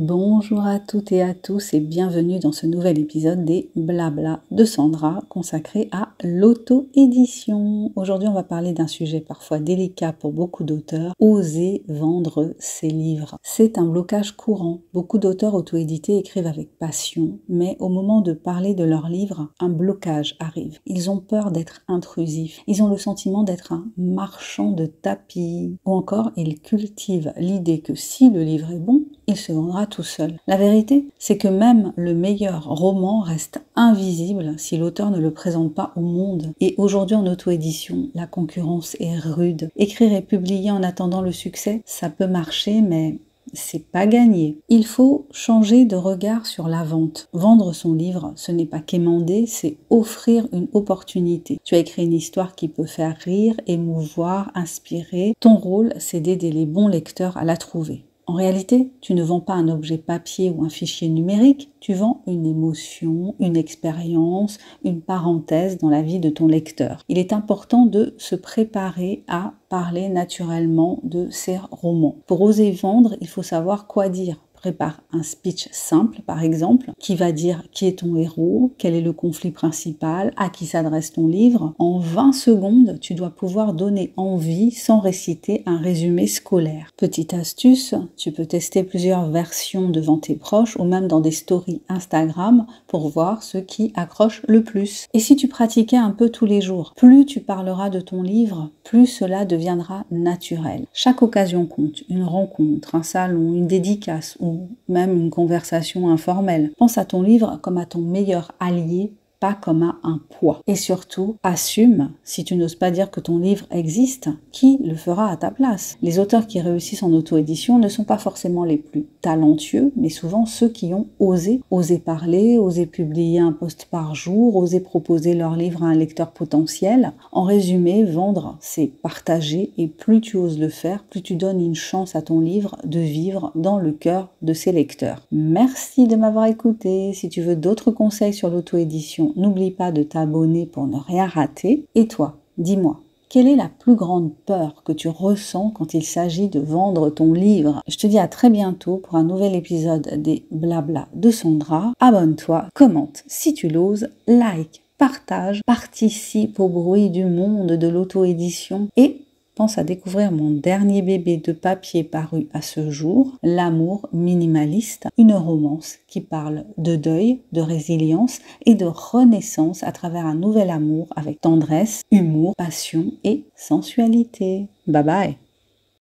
Bonjour à toutes et à tous et bienvenue dans ce nouvel épisode des Blabla de Sandra consacré à l'auto-édition. Aujourd'hui on va parler d'un sujet parfois délicat pour beaucoup d'auteurs, oser vendre ses livres. C'est un blocage courant. Beaucoup d'auteurs auto-édités écrivent avec passion, mais au moment de parler de leurs livres, un blocage arrive. Ils ont peur d'être intrusifs, ils ont le sentiment d'être un marchand de tapis, ou encore ils cultivent l'idée que si le livre est bon, il se vendra tout seul. La vérité, c'est que même le meilleur roman reste invisible si l'auteur ne le présente pas au monde. Et aujourd'hui en auto-édition, la concurrence est rude. Écrire et publier en attendant le succès, ça peut marcher, mais c'est pas gagné. Il faut changer de regard sur la vente. Vendre son livre, ce n'est pas quémander, c'est offrir une opportunité. Tu as écrit une histoire qui peut faire rire, émouvoir, inspirer. Ton rôle, c'est d'aider les bons lecteurs à la trouver. En réalité, tu ne vends pas un objet papier ou un fichier numérique, tu vends une émotion, une expérience, une parenthèse dans la vie de ton lecteur. Il est important de se préparer à parler naturellement de ces romans. Pour oser vendre, il faut savoir quoi dire. Prépare un speech simple, par exemple, qui va dire qui est ton héros, quel est le conflit principal, à qui s'adresse ton livre. En 20 secondes, tu dois pouvoir donner envie sans réciter un résumé scolaire. Petite astuce, tu peux tester plusieurs versions devant tes proches ou même dans des stories Instagram pour voir ce qui accroche le plus. Et si tu pratiquais un peu tous les jours, plus tu parleras de ton livre, plus cela deviendra naturel. Chaque occasion compte, une rencontre, un salon, une dédicace ou même une conversation informelle. Pense à ton livre comme à ton meilleur allié, pas comme à un poids. Et surtout, assume, si tu n'oses pas dire que ton livre existe, qui le fera à ta place? Les auteurs qui réussissent en auto-édition ne sont pas forcément les plus talentueux, mais souvent ceux qui ont osé parler, osé publier un post par jour, osé proposer leur livre à un lecteur potentiel. En résumé, vendre, c'est partager, et plus tu oses le faire, plus tu donnes une chance à ton livre de vivre dans le cœur de ses lecteurs. Merci de m'avoir écouté. Si tu veux d'autres conseils sur l'auto-édition, n'oublie pas de t'abonner pour ne rien rater. Et toi, dis-moi, quelle est la plus grande peur que tu ressens quand il s'agit de vendre ton livre? Je te dis à très bientôt pour un nouvel épisode des Blabla de Sandra. Abonne-toi, commente si tu l'oses, like, partage, participe au bruit du monde de l'auto-édition et pense à découvrir mon dernier bébé de papier paru à ce jour, L'amour minimaliste, une romance qui parle de deuil, de résilience et de renaissance à travers un nouvel amour avec tendresse, humour, passion et sensualité. Bye bye!